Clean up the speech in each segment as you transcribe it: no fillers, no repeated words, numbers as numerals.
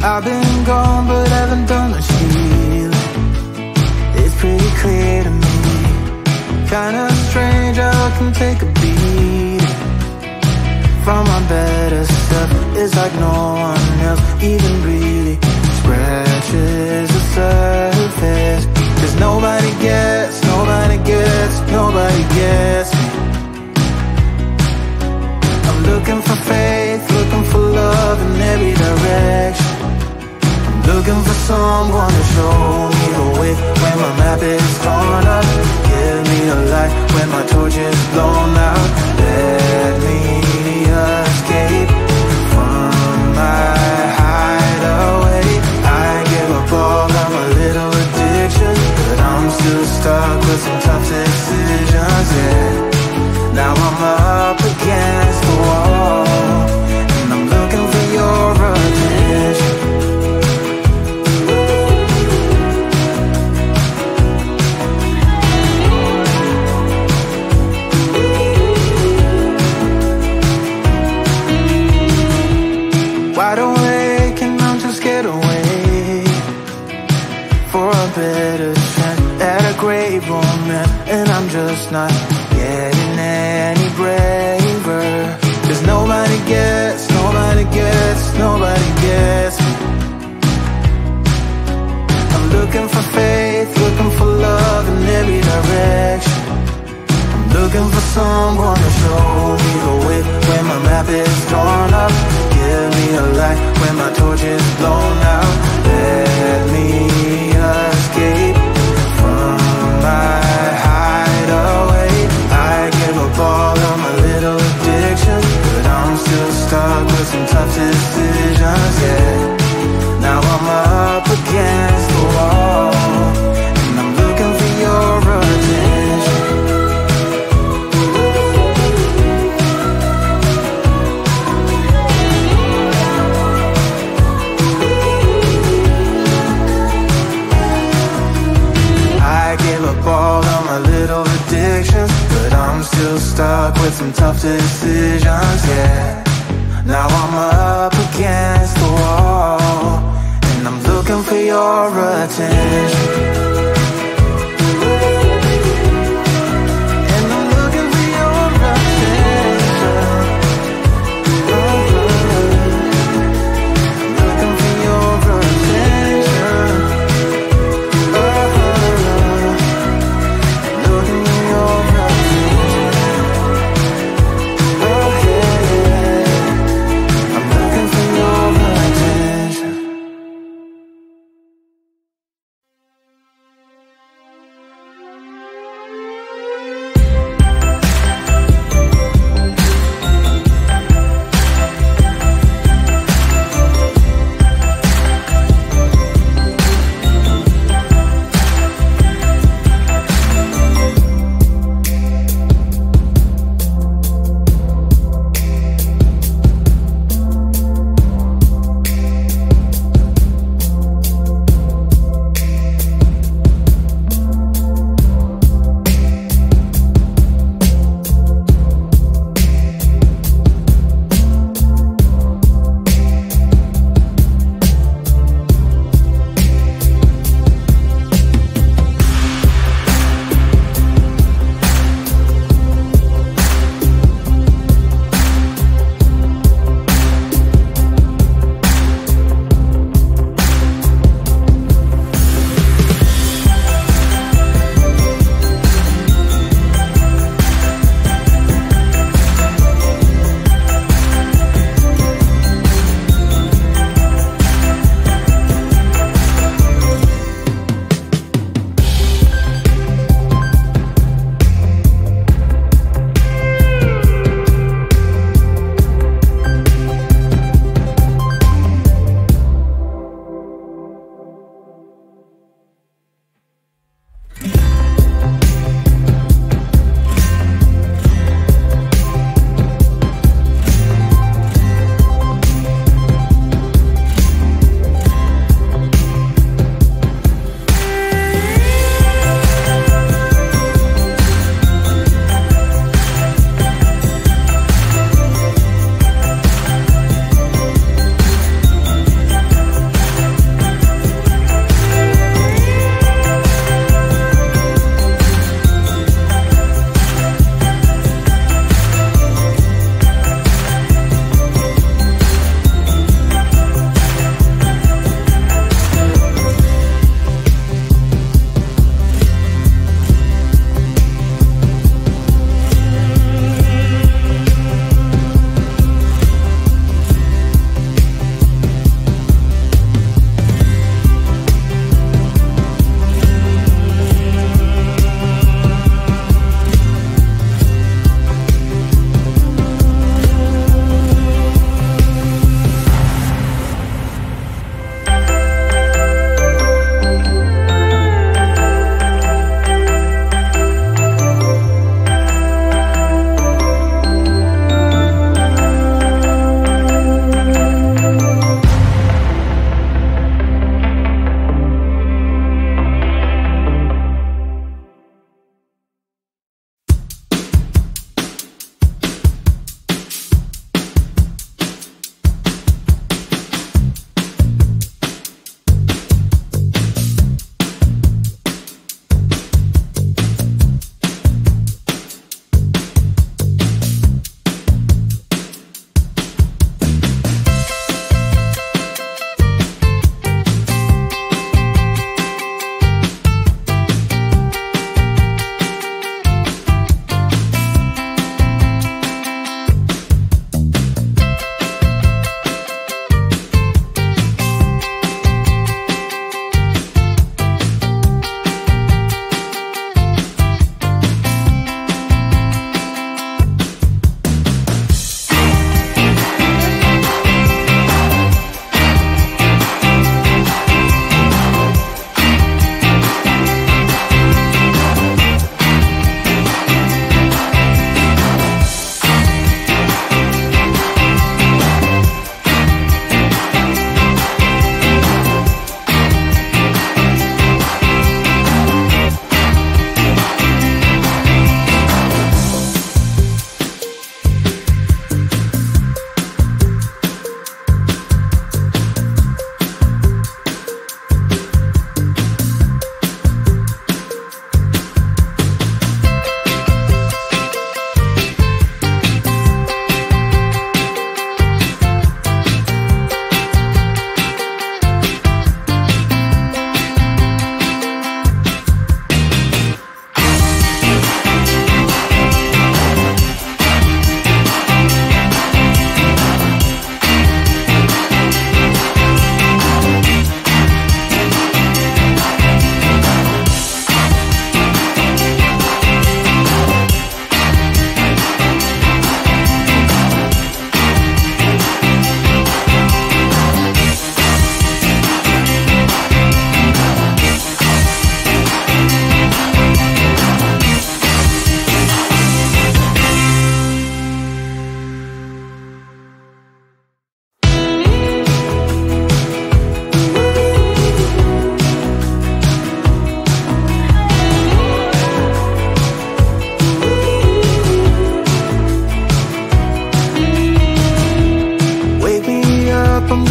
I've been gone but haven't done much healing. It's pretty clear to me. Kinda strange how I can take a beat from my better stuff. It's like no one else even really scratches the surface. 'Cause nobody gets, nobody gets, nobody gets me. I'm looking for faith, looking for love in every direction. I'm looking for someone to show me the way when my map is torn up. Give me a light when my torch is blown out. Let me escape from my hideaway. I give up all of my little addictions, but I'm still stuck with some tough decisions, yeah. Now I'm up against the wall, and I'm looking for your attention. Wide awake and I'm just scared away for a better chance at a great romance, and I'm just not getting any braver. 'Cause nobody gets, nobody gets, nobody gets me. I'm looking for faith, looking for love in every direction. I'm looking for someone to show me the way when my map is torn up. Give me a light when my torch is blown out. Let me escape from my hideaway. I give up all of my little addictions, but I'm still stuck with some tough decisions, yeah. Now I'm up against the wall, and I'm looking for your attention. I give up all of my little addictions, but I'm still stuck with some tough decisions, yeah. Now I'm up against the wall, and I'm looking for your attention. And I'm looking for your attention. I'm looking for your attention. Looking for your attention.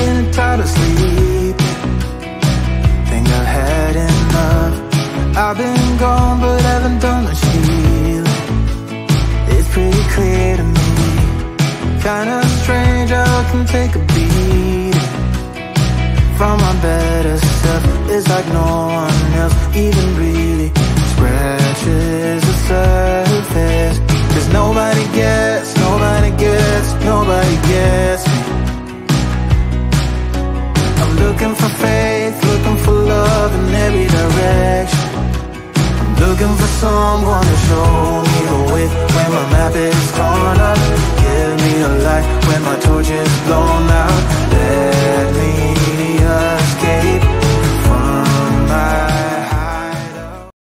getting tired of sleep. Think I've had enough. I've been gone but haven't done much healing. It's pretty clear to me, kinda strange how I can take a beat. From my better self, it's like no one else even really scratches the surface. 'Cause nobody gets, nobody gets, nobody gets me. I'm looking for faith, looking for love in every direction. I'm looking for someone to show me the way when my map is